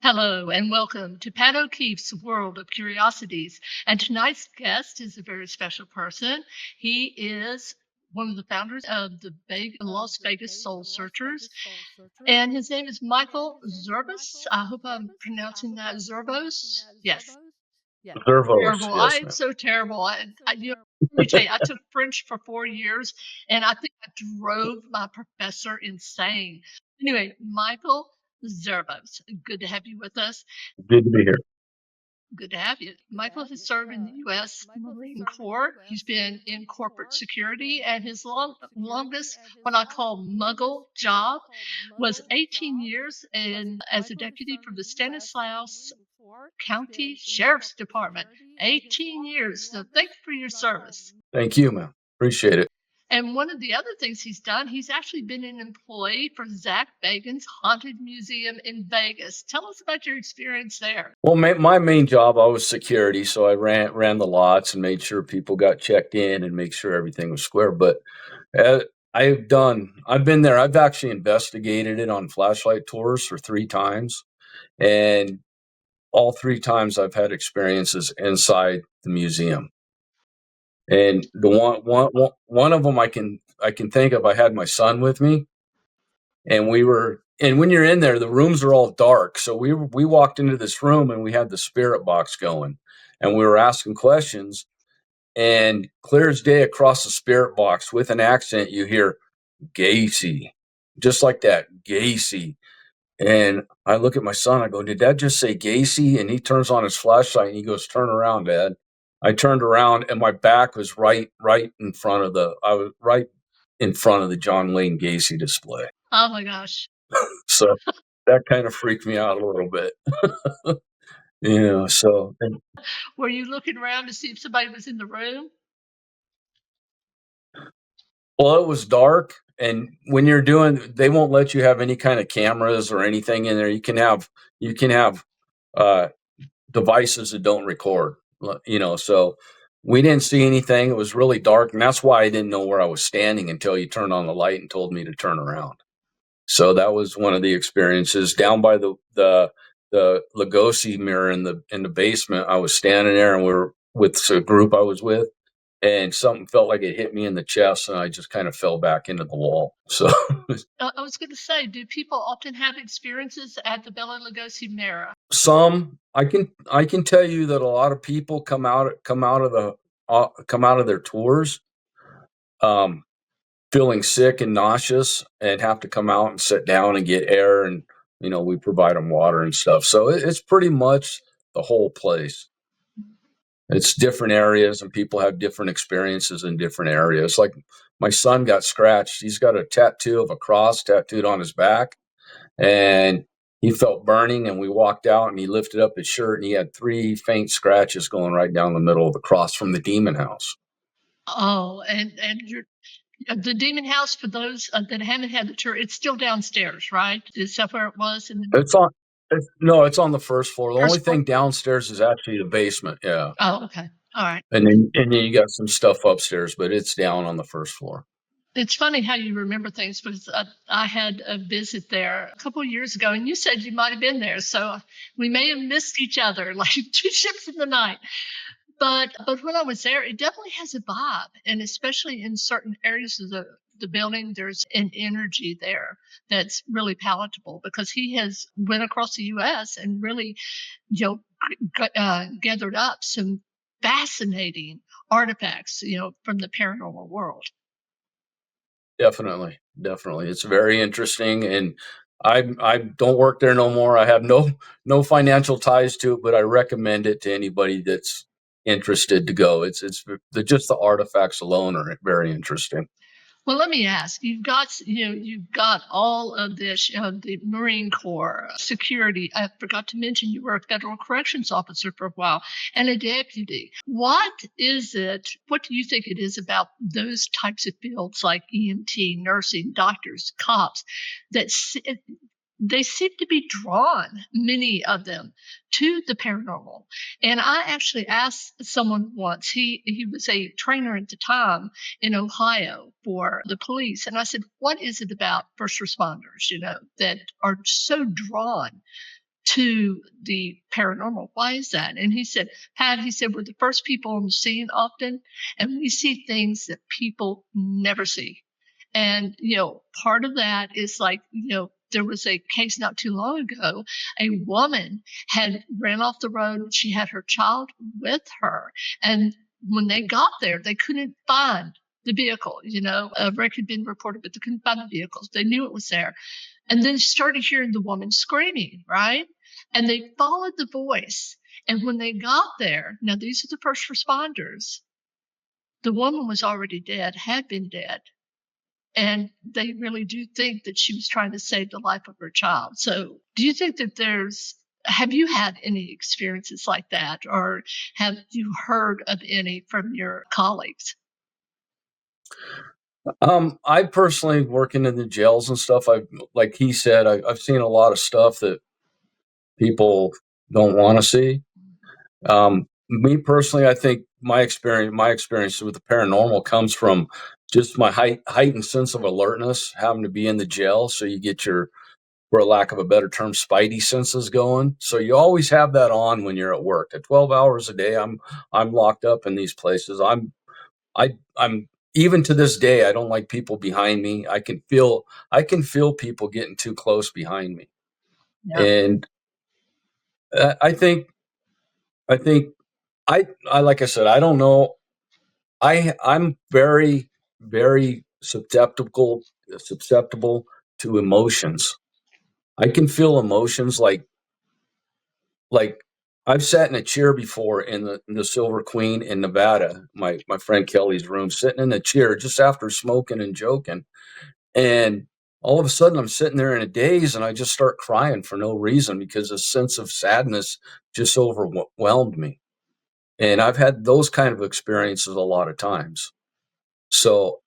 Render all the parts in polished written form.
Hello and welcome to Pat O'Keefe's World of Curiosities. And tonight's guest is a very special person. He is one of the founders of the Las Vegas Soul Searchers, and his name is Michael Zervos. I hope I'm pronouncing that Zervos. Yes. Zervos, Terrible. I yes, am ma'am. so terrible. Let me tell you, I took French for 4 years, and I think I drove my professor insane. Anyway, Michael Zervos, good to have you with us. Good to be here. Good to have you. Michael has served in the U.S. Marine Corps. He's been in corporate security, and his longest, what I call muggle job, was 18 years as a deputy for the Stanislaus County Sheriff's Department. 18 years. So thank you for your service. Thank you, ma'am. Appreciate it. And one of the other things he's done, he's actually been an employee for Zach Bagans' Haunted Museum in Vegas. Tell us about your experience there. Well, my main job, I was security, so I ran the lots and made sure people got checked in and make sure everything was square. But uh, I've been there. I've actually investigated it on flashlight tours for 3 times, and all 3 times I've had experiences inside the museum. And the one of them I can think of, I had my son with me, and when you're in there, the rooms are all dark. So we walked into this room and we had the spirit box going, and we were asking questions, and clear as day across the spirit box with an accent, you hear Gacy, just like that, Gacy. And I look at my son, I go, did that just say Gacy? And he turns on his flashlight and he goes, turn around, Dad. I turned around and my back was right in front of the John Wayne Gacy display. Oh my gosh. So that kind of freaked me out a little bit. Were you looking around to see if somebody was in the room? Well, it was dark, and when they won't let you have any kind of cameras or anything in there. You can have uh, devices that don't record, so we didn't see anything. It was really dark, and that's why I didn't know where I was standing until you turned on the light and told me to turn around. So that was one of the experiences down by the Lugosi mirror in the basement. I was standing there, and we were with a group I was with, and something felt like it hit me in the chest, and I just kind of fell back into the wall. So I was going to say, do people often have experiences at the Bela Lugosi mirror? some I can tell you that a lot of people come out of their tours feeling sick and nauseous and have to come out and sit down and get air, and we provide them water and stuff. So it's pretty much the whole place. It's different areas, and people have different experiences in different areas. Like my son got scratched. He's got a tattoo of a cross tattooed on his back, and he felt burning, and we walked out and he lifted up his shirt and he had 3 faint scratches going right down the middle of the cross from the demon house. Oh, and the demon house, for those that haven't had the tour, it's still downstairs, right? Is that where it was? It's on the first floor. The only thing downstairs is actually the basement. Yeah. Oh, okay. All right. And then you got some stuff upstairs, but it's down on the first floor. It's funny how you remember things, because I had a visit there a couple of years ago, and you said you might have been there. So we may have missed each other like 2 ships in the night. But when I was there, it definitely has a vibe, and especially in certain areas of the building, there's an energy there that's really palatable, because he has went across the U.S. and really, gathered up some fascinating artifacts, from the paranormal world. Definitely. It's very interesting, and I don't work there no more. I have no financial ties to it, but I recommend it to anybody that's interested to go. It's just the artifacts alone are very interesting. Well, let me ask. You've got all of this, the Marine Corps security. I forgot to mention you were a federal corrections officer for a while and a deputy. What do you think it is about those types of fields like EMT, nursing, doctors, cops, that they seem to be drawn, many of them, to the paranormal? And I actually asked someone once, he was a trainer at the time in Ohio for the police. And I said, what is it about first responders, that are so drawn to the paranormal. Why is that? And he said, Pat, he said, we're the first people on the scene often, and we see things that people never see. And, part of that is like, there was a case not too long ago. A woman had ran off the road and she had her child with her. And when they got there, they couldn't find the vehicle. A wreck had been reported, but they couldn't find the vehicles. They knew it was there. And then started hearing the woman screaming, right? And they followed the voice. And when they got there, now these are the first responders, the woman was already dead, had been dead. And they really do think that she was trying to save the life of her child. So do you think that have you had any experiences like that, or have you heard of any from your colleagues? I personally, working in the jails and stuff, like he said, I've seen a lot of stuff that people don't want to see. Me personally, I think my experience with the paranormal comes from just my heightened sense of alertness, having to be in the jail. So you get your, for a lack of a better term, spidey senses going. So you always have that on when you're at work. At 12 hours a day, I'm locked up in these places. I'm even to this day, I don't like people behind me. I can feel people getting too close behind me. Yeah. And I think I think I like I said, I don't know. I'm very, very susceptible to emotions. I can feel emotions like I've sat in a chair before in the Silver Queen in Nevada, my friend Kelly's room, sitting in a chair just after smoking and joking. And all of a sudden I'm sitting there in a daze and I just start crying for no reason because a sense of sadness just overwhelmed me. And I've had those kind of experiences a lot of times. So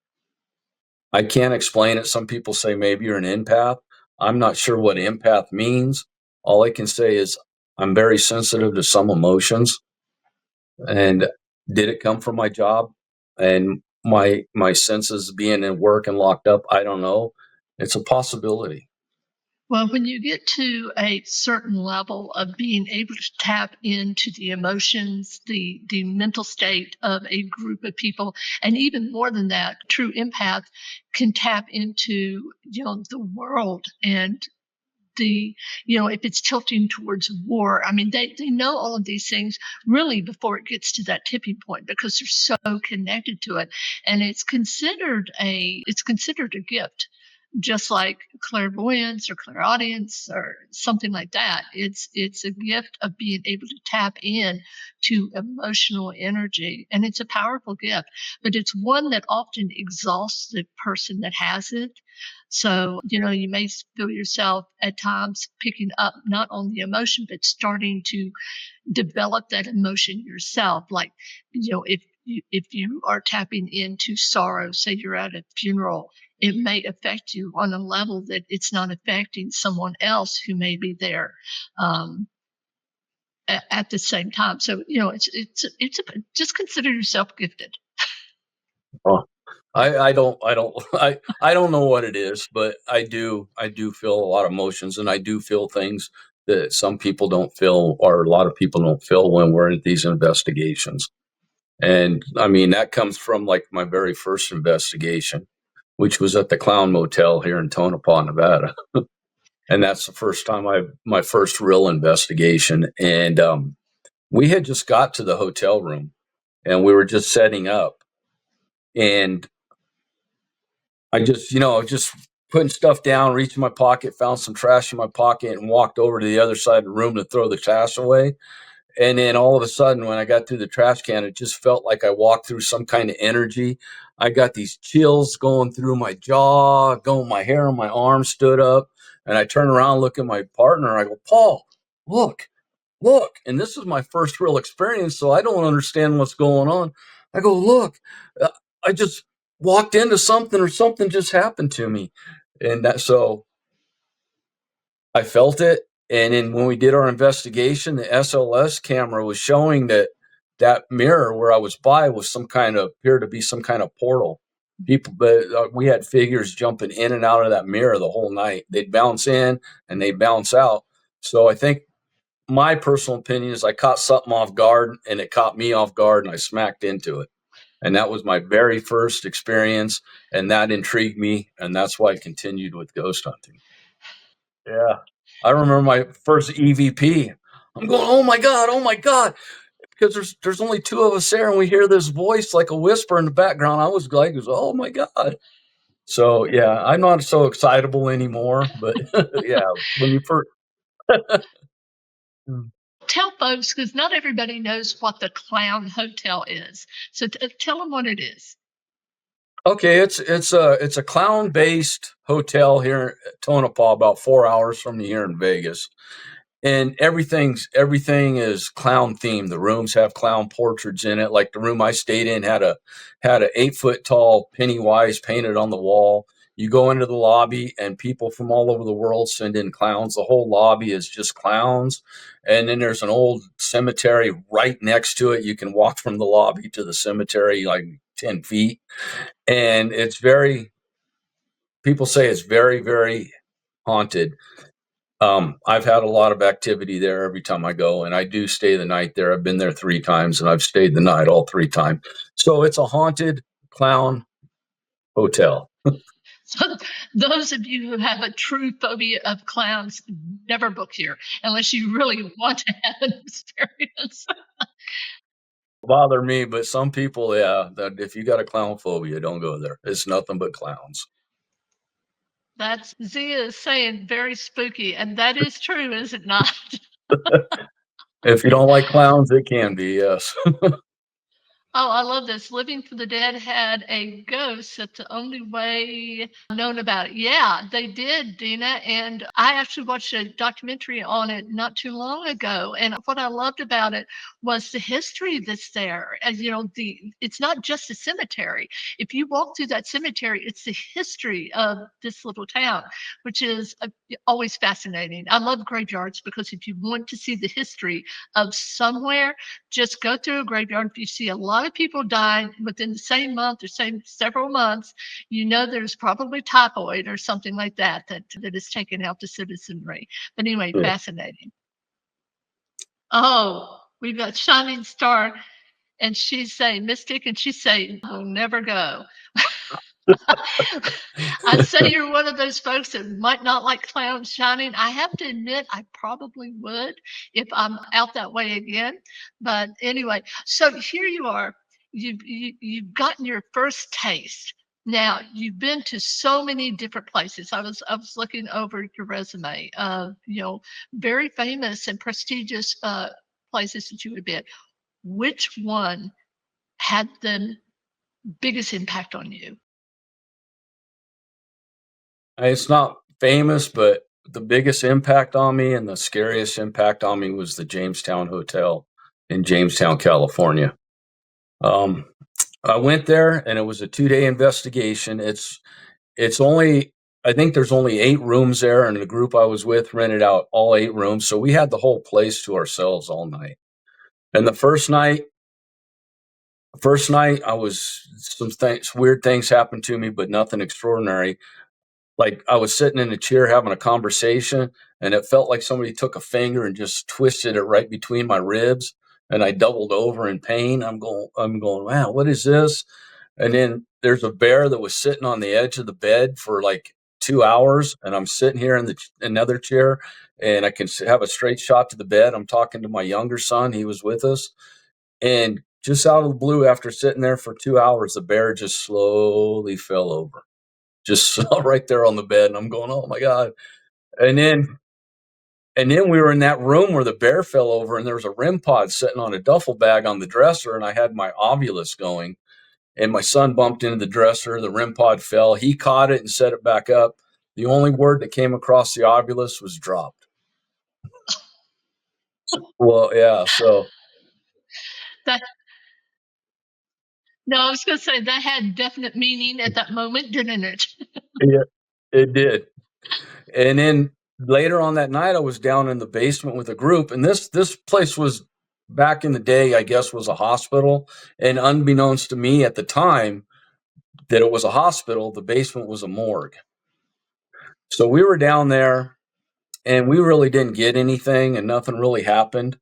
I can't explain it. Some people say maybe you're an empath. I'm not sure what empath means. All I can say is I'm very sensitive to some emotions. And did it come from my job and my senses being in work and locked up? I don't know. It's a possibility. Well, when you get to a certain level of being able to tap into the emotions, the mental state of a group of people, and even more than that, true empath can tap into, the world and if it's tilting towards war. I mean, they know all of these things really before it gets to that tipping point because they're so connected to it. And it's considered a gift, just like clairvoyance or clairaudience or something like that. It's a gift of being able to tap in to emotional energy, and it's a powerful gift, but it's one that often exhausts the person that has it. So, you may feel yourself at times picking up not only the emotion, but starting to develop that emotion yourself. Like, if you are tapping into sorrow, say you're at a funeral, it may affect you on a level that it's not affecting someone else who may be there at the same time. So, just consider yourself gifted. Well, I don't know what it is, but I do feel a lot of emotions, and I do feel things that some people don't feel, or a lot of people don't feel when we're in these investigations. And I mean, that comes from like my very first investigation, which was at the Clown Motel here in Tonopah, Nevada. And that's the first time my first real investigation. And we had just got to the hotel room and we were just setting up. And just putting stuff down, reached in my pocket, found some trash in my pocket, and walked over to the other side of the room to throw the trash away. And then all of a sudden, when I got through the trash can, it just felt like I walked through some kind of energy. I got these chills going through my jaw, my hair on my arm stood up. And I turn around, look at my partner. I go, Paul, look. And this is my first real experience, so I don't understand what's going on. I go, look, I just walked into something or something just happened to me. So I felt it. And then when we did our investigation, the SLS camera was showing that mirror where I was by was appeared to be some kind of portal. But we had figures jumping in and out of that mirror the whole night. They'd bounce in and they'd bounce out. So I think my personal opinion is I caught something off guard, and it caught me off guard, and I smacked into it. And that was my very first experience, and that intrigued me, and that's why I continued with ghost hunting. Yeah. I remember my first EVP. I'm going, oh my God, because there's only two of us there, and we hear this voice like a whisper in the background. I was like, oh my God. So yeah, I'm not so excitable anymore, but yeah, when you first. Tell folks, because not everybody knows what the Clown Hotel is. So tell them what it is. Okay, it's a clown based hotel here at Tonopah, about 4 hours from here in Vegas, and everything is clown themed. The rooms have clown portraits in it. Like the room I stayed in had a 8 foot tall Pennywise painted on the wall. You go into the lobby, and people from all over the world send in clowns. The whole lobby is just clowns, and then there's an old cemetery right next to it. You can walk from the lobby to the cemetery like 10 feet, and people say it's very, very haunted. I've had a lot of activity there every time I go, and I do stay the night there. I've been there 3 times, and I've stayed the night all 3 times. So it's a haunted clown hotel. So those of you who have a true phobia of clowns, never book here unless you really want to have an experience. Bother me, but some people, yeah, that if you got a clown phobia, don't go there. It's nothing but clowns. That's Zia is saying very spooky, and that is true, is it not? If you don't like clowns, it can be, yes. Oh, I love this. Living for the Dead had a ghost. That's the only way I've known about it. Yeah, they did, Dina. And I actually watched a documentary on it not too long ago. And what I loved about it was the history that's there. As you know, it's not just a cemetery. If you walk through that cemetery, it's the history of this little town, which is always fascinating. I love graveyards because if you want to see the history of somewhere, just go through a graveyard. If you see a lot of people died within the same month or same several months, you know there's probably typhoid or something like that is taken out the citizenry. But anyway, Yeah. fascinating. Oh, we've got Shining Star, and she's saying Mystic, and she's saying we'll never go. I'd say you're one of those folks that might not like clowns shining. I have to admit, I probably would if I'm out that way again. But anyway, so here you are. You've gotten your first taste. Now you've been to so many different places. I was looking over your resume. Very famous and prestigious places that you have been. Which one had the biggest impact on you? It's not famous, but the biggest impact on me and the scariest impact on me was the Jamestown Hotel in Jamestown, California. Um, I went there, and it was a 2 day investigation. It's only I think there's only 8 rooms there, and the group I was with rented out all 8 rooms, so we had the whole place to ourselves all night. And the first night, I was weird things happened to me, but nothing extraordinary. Like I was sitting in a chair having a conversation, and it felt like somebody took a finger and just twisted it right between my ribs, and I doubled over in pain. I'm going, wow, what is this? And then there's a bear that was sitting on the edge of the bed for like 2 hours, and I'm sitting here in another chair, and I can have a straight shot to the bed. I'm talking to my younger son; he was with us, and just out of the blue, after sitting there for 2 hours, the bear just slowly fell over, just right there on the bed. And I'm going, oh my God. And then we were in that room where the bear fell over, and there was a REM pod sitting on a duffel bag on the dresser, and I had my Ovilus going, and my son bumped into the dresser. The REM pod fell. He caught it and set it back up. The only word that came across the Ovilus was dropped. Well, yeah. So That No, I was going to say that had definite meaning at that moment, didn't it? yeah, it did. And then later on that night, I was down in the basement with a group, and this place was back in the day, I guess, was a hospital. And unbeknownst to me at the time that it was a hospital, the basement was a morgue. So we were down there, and we really didn't get anything, and nothing really happened.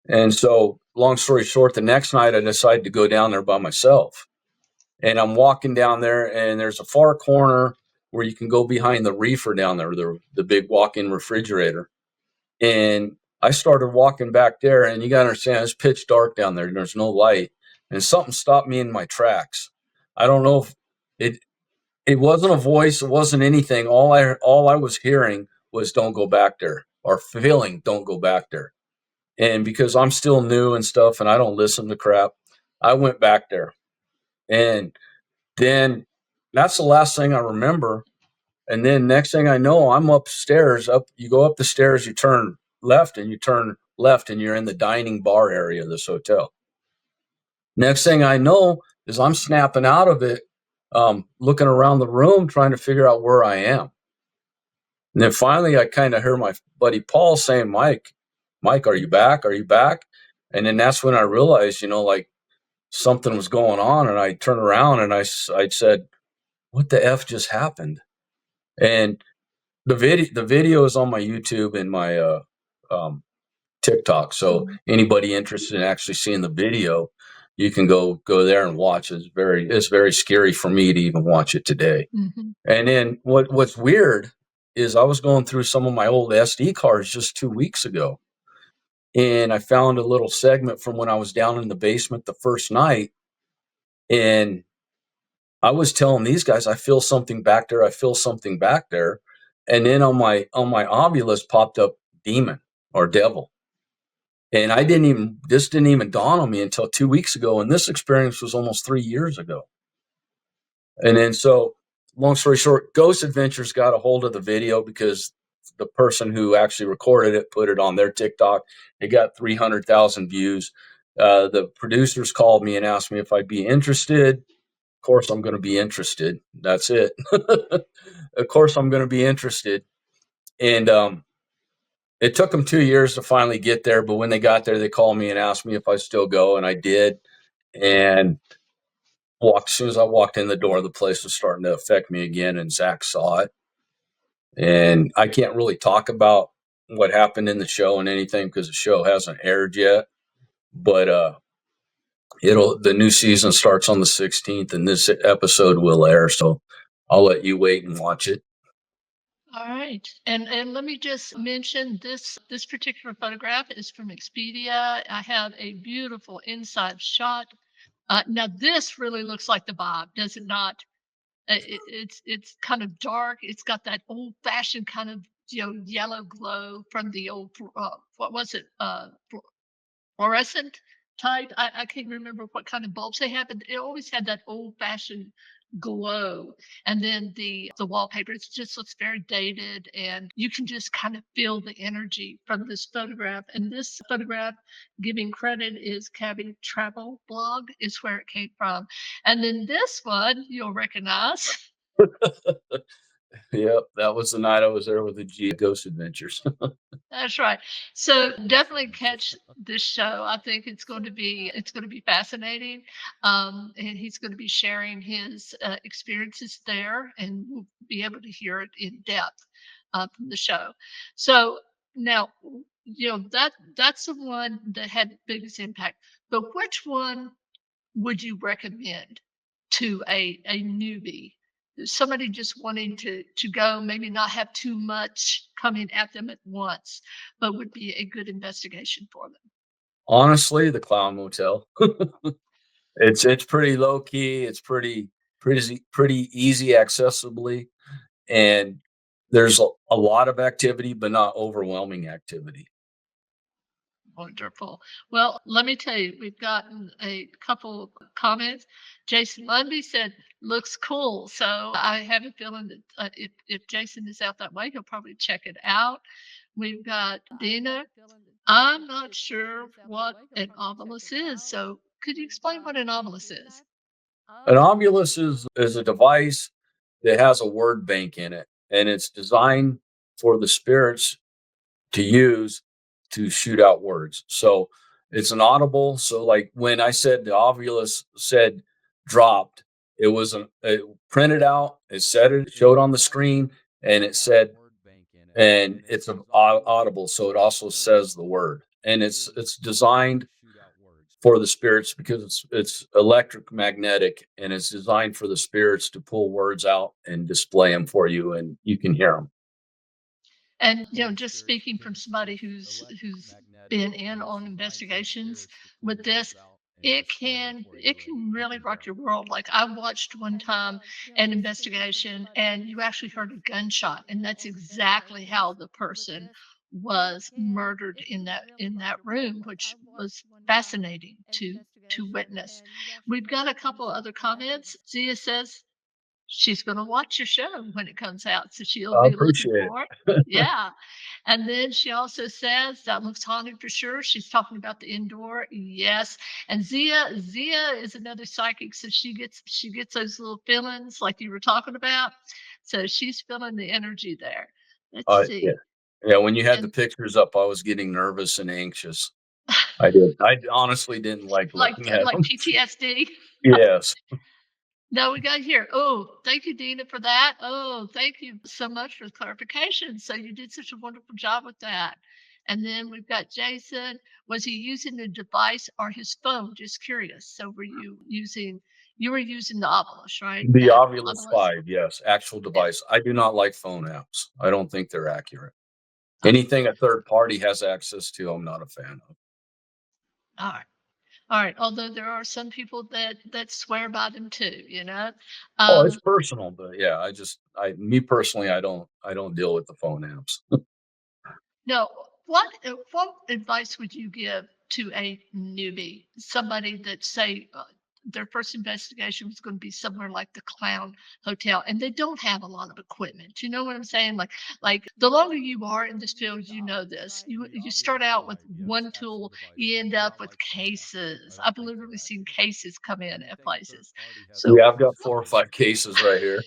And so, long story short, the next night I decided to go down there by myself. And I'm walking down there, and there's a far corner where you can go behind the reefer down there, the big walk-in refrigerator. And I started walking back there, and you got to understand, it's pitch dark down there, and there's no light. And something stopped me in my tracks. I don't know if it wasn't a voice, it wasn't anything. All I was hearing was "Don't go back there," or feeling "Don't go back there." And because I'm still new and stuff, and I don't listen to crap, I went back there, and then that's the last thing I remember. And then next thing I know, I'm upstairs. You go up the stairs, you turn left, and you're in the dining bar area of this hotel. Next thing I know is I'm snapping out of it, looking around the room, trying to figure out where I am. And then finally, I kind of hear my buddy Paul saying, Mike, are you back? Are you back? And then that's when I realized, like something was going on. And I turned around and I said, what the F just happened? And the video is on my YouTube and my TikTok. So anybody interested in actually seeing the video, you can go there and watch. It's very scary for me to even watch it today. Mm-hmm. And then what's weird is I was going through some of my old SD cards just 2 weeks ago, and I found a little segment from when I was down in the basement the first night, and I was telling these guys, I feel something back there. I feel something back there. And then on my Ovilus popped up demon or devil. And this didn't even dawn on me until 2 weeks ago. And this experience was almost 3 years ago. And then so long story short, Ghost Adventures got a hold of the video because the person who actually recorded it put it on their TikTok. It got 300,000 views. The producers called me and asked me if I'd be interested. Of course, I'm going to be interested. That's it. Of course, I'm going to be interested. And it took them 2 years to finally get there. But when they got there, they called me and asked me if I still go. And I did. And as soon as I walked in the door, the place was starting to affect me again. And Zach saw it. And I can't really talk about what happened in the show and anything because the show hasn't aired yet. But the new season starts on the 16th, and this episode will air. So I'll let you wait and watch it. All right, and let me just mention this particular photograph is from Expedia. I have a beautiful inside shot. Now this really looks like the Bob, does it not? It's kind of dark. It's got that old fashioned kind of yellow glow from the old what was it fluorescent type. I can't remember what kind of bulbs they had, but it always had that old fashioned glow. And then the wallpaper, it just looks very dated, and you can just kind of feel the energy from this photograph. And this photograph, giving credit, is Cabby Travel Blog is where it came from. And then this one you'll recognize. Yep, that was the night I was there with the Ghost Adventures. That's right. So definitely catch this show. I think it's going to be fascinating. And he's going to be sharing his experiences there, and we'll be able to hear it in depth from the show. So now, that's the one that had the biggest impact. But which one would you recommend to a newbie, somebody just wanting to go, maybe not have too much coming at them at once, but would be a good investigation for them? Honestly, the Clown Motel. It's pretty low key. It's pretty easy accessibly, and there's a lot of activity, but not overwhelming activity. Wonderful. Well, let me tell you, we've gotten a couple of comments. Jason Lundy said, looks cool. So I have a feeling that if Jason is out that way, he'll probably check it out. We've got Dina. I'm not sure what an ovilus is. So could you explain what an ovilus is? An Ovilus is a device that has a word bank in it, and it's designed for the spirits to use to shoot out words. So it's an audible. So like when I said the Ovilus said dropped, it was it printed out. It showed on the screen, and it said and it's audible, so it also says the word, and it's designed for the spirits because it's electric magnetic, and it's designed for the spirits to pull words out and display them for you, and you can hear them. And just speaking from somebody who's been in on investigations with this, it can really rock your world. Like I watched one time an investigation, and you actually heard a gunshot, and that's exactly how the person was murdered in that room, which was fascinating to witness. We've got a couple other comments. Zia says she's gonna watch your show when it comes out, so she'll I be looking appreciate for it. it. Yeah, and then she also says, "That looks haunted for sure." She's talking about the indoor. Yes, and Zia is another psychic, so she gets those little feelings like you were talking about. So she's feeling the energy there. Let's Yeah. see. Yeah, when you had the And pictures up, I was getting nervous and anxious. I did. I honestly didn't like like looking at like them. PTSD. Yes. No, we got here. Oh, thank you, Dina, for that. Oh, thank you so much for the clarification. So you did such a wonderful job with that. And then we've got Jason. Was he using the device or his phone? Just curious. So you were using the Ovilus, right? The The actual Ovilus Ovilus? 5, yes, actual Yeah. device. I do not like phone apps. I don't think they're accurate. Okay. Anything a third party has access to, I'm not a fan of. All right. All right. Although there are some people that swear by them too. Oh, it's Um, personal, but yeah, me personally, I don't deal with the phone apps. No, what advice would you give to a newbie, somebody that say their first investigation was going to be somewhere like the Clown Hotel, and they don't have a lot of equipment? You know what I'm saying? Like the longer you are in this field, you know this. You start out with one tool, you end up with cases. I've literally seen cases come in at places. So Yeah, I've got 4 or 5 cases right here.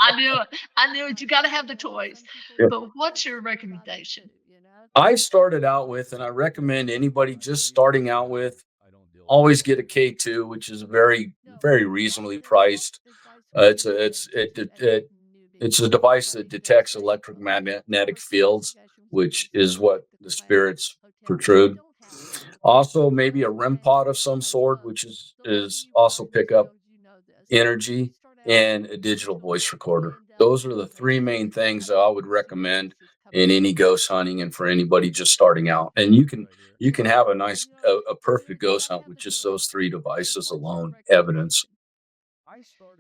I knew it. I knew it. You got to have the toys. Yeah. But what's your recommendation? I started out with, and I recommend anybody just starting out with, always get a K2, which is very, very reasonably priced. It's a device that detects electromagnetic fields, which is what the spirits protrude. Also, maybe a REM pod of some sort, which is also pick up energy, and a digital voice recorder. Those are the three main things that I would recommend in any ghost hunting and for anybody just starting out. And you can have a perfect ghost hunt with just those three devices alone, evidence.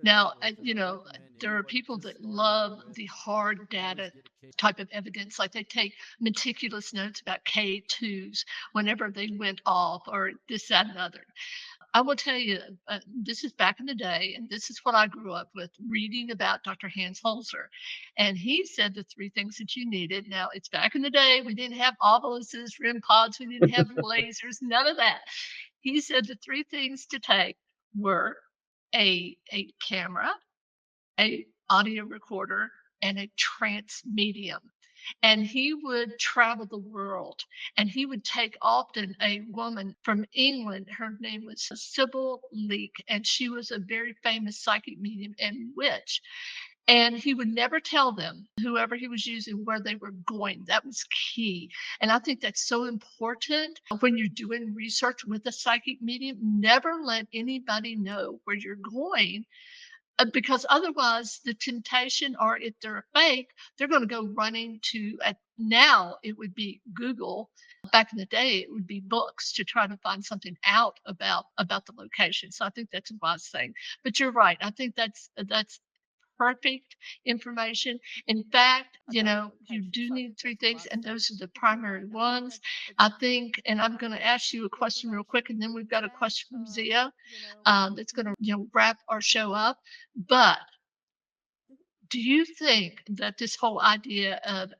Now, there are people that love the hard data type of evidence, like they take meticulous notes about K2s whenever they went off or this, that, and other. I will tell you, this is back in the day, and this is what I grew up with reading about Dr. Hans Holzer. And he said the three things that you needed. Now, it's back in the day. We didn't have oviluses, REM pods, we didn't have lasers, none of that. He said the three things to take were a camera, a audio recorder, and a trance medium. And he would travel the world, and he would take often a woman from England. Her name was Sybil Leek, and she was a very famous psychic medium and witch. And he would never tell them, whoever he was using, where they were going. That was key. And I think that's so important when you're doing research with a psychic medium. Never let anybody know where you're going, because otherwise the temptation, or if they're a fake, they're going to go running to, now it would be Google. Back in the day it would be books to try to find something out about the location. So I think that's a wise thing. But you're right, I think that's perfect information. In fact, you do need three things, and those are the primary ones, I think. And I'm going to ask you a question real quick, and then we've got a question from Zia, that's going to wrap our show up. But do you think that this whole idea of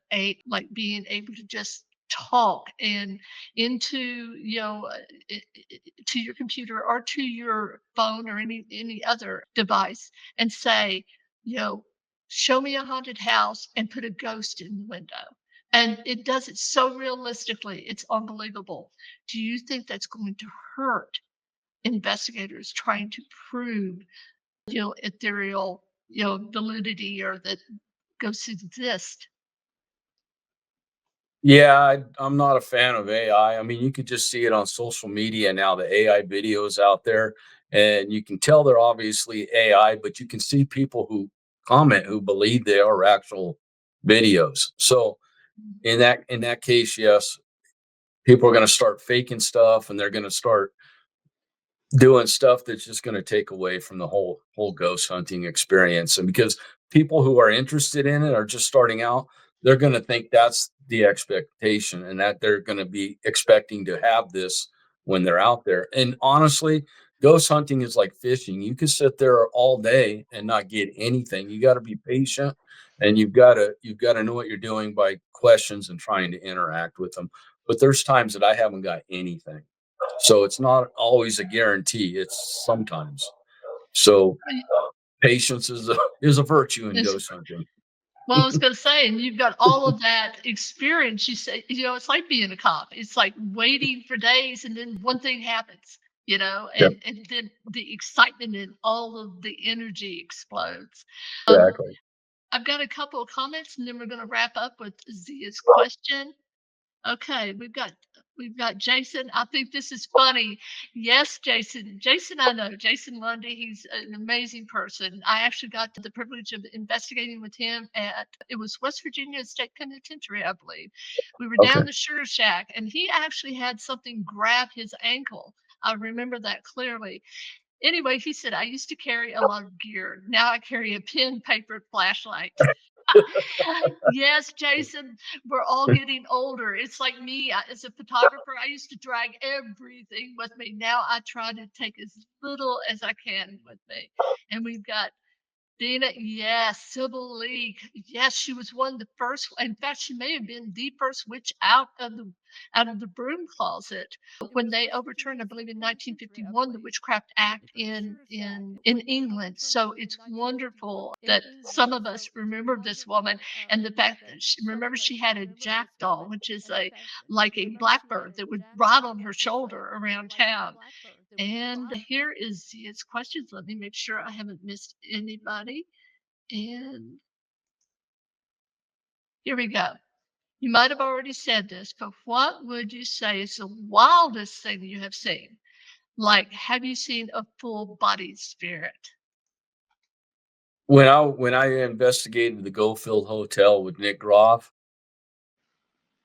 being able to just talk and into to your computer or to your phone or any other device and say, you know show me a haunted house and put a ghost in the window, and it does it so realistically, it's unbelievable. Do you think that's going to hurt investigators trying to prove ethereal validity, or that ghosts exist? Yeah, I'm not a fan of AI. I mean, you could just see it on social media now, the AI videos out there, and you can tell they're obviously AI, but you can see people who comment who believe they are actual videos. So in that case, yes, people are going to start faking stuff and they're going to start doing stuff that's just going to take away from the whole ghost hunting experience. And because people who are interested in it are just starting out, they're going to think that's the expectation and that they're going to be expecting to have this when they're out there. And honestly, ghost hunting is like fishing. You can sit there all day and not get anything. You got to be patient, and you've got to know what you're doing by questions and trying to interact with them. But there's times that I haven't got anything, so it's not always a guarantee. It's sometimes. So patience is a virtue in It's, ghost hunting. well, I was going to say, and you've got all of that experience. You say, it's like being a cop. It's like waiting for days, and then one thing happens, Yep, and then the excitement and all of the energy explodes. Um, exactly. I've got a couple of comments, and then we're going to wrap up with Zia's question. Okay, we've got Jason. I think this is funny. Yes, Jason. Jason, I know. Jason Lundy, he's an amazing person. I actually got the privilege of investigating with him at it was West Virginia State Penitentiary, I believe. We were Okay. down the Sugar Shack and he actually had something grab his ankle. I remember that clearly. Anyway, he said, I used to carry a lot of gear. Now I carry a pen, paper, flashlight. Yes, Jason, we're all getting older. It's like me as a photographer. I used to drag everything with me. Now I try to take as little as I can with me. And we've got Dina, yes, Sybil Lee, yes, she was one of the first. In fact, she may have been the first witch out of the broom closet when they overturned, I believe, in 1951, the Witchcraft Act in England. So it's wonderful that some of us remember this woman and the fact that remember she had a jackdaw, which is a like a blackbird that would ride on her shoulder around town. And here is its questions. Let me make sure I haven't missed anybody. And here we go. You might have already said this, but what would you say is the wildest thing you have seen? Like, have you seen a full bodied spirit? When I investigated the Goldfield Hotel with Nick Groff,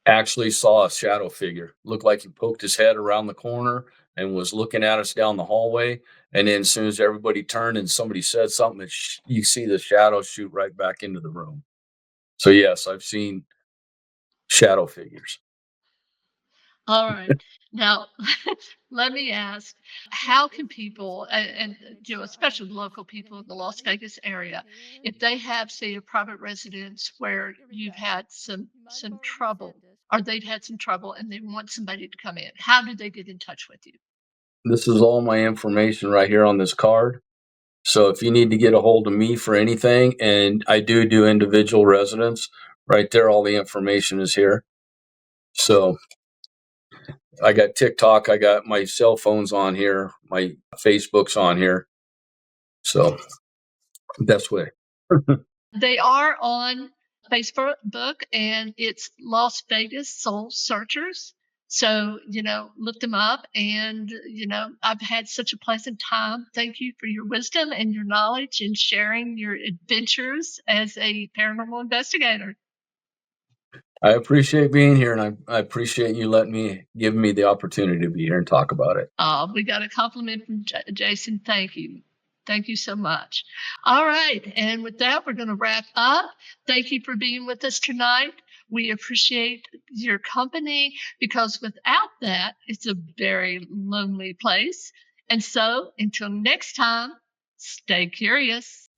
actually saw a shadow figure. Looked like he poked his head around the corner and was looking at us down the hallway. And then as soon as everybody turned and somebody said something, you see the shadow shoot right back into the room. So yes, I've seen shadow figures. All right. Now, let me ask, how can people, especially local people in the Las Vegas area, if they have, say, a private residence where you've had some trouble, or they've had some trouble and they want somebody to come in, how do they get in touch with you? This is all my information right here on this card. So if you need to get a hold of me for anything, and I do individual residents, right there, all the information is here. So I got TikTok, I got my cell phones on here, my Facebook's on here. So best way. They are on Facebook and it's Las Vegas Soul Searchers. So, look them up and, I've had such a pleasant time. Thank you for your wisdom and your knowledge and sharing your adventures as a paranormal investigator. I appreciate being here, and I appreciate you giving me the opportunity to be here and talk about it. We got a compliment from Jason. Thank you. Thank you so much. All right. And with that, we're going to wrap up. Thank you for being with us tonight. We appreciate your company because without that, it's a very lonely place. And so until next time, stay curious.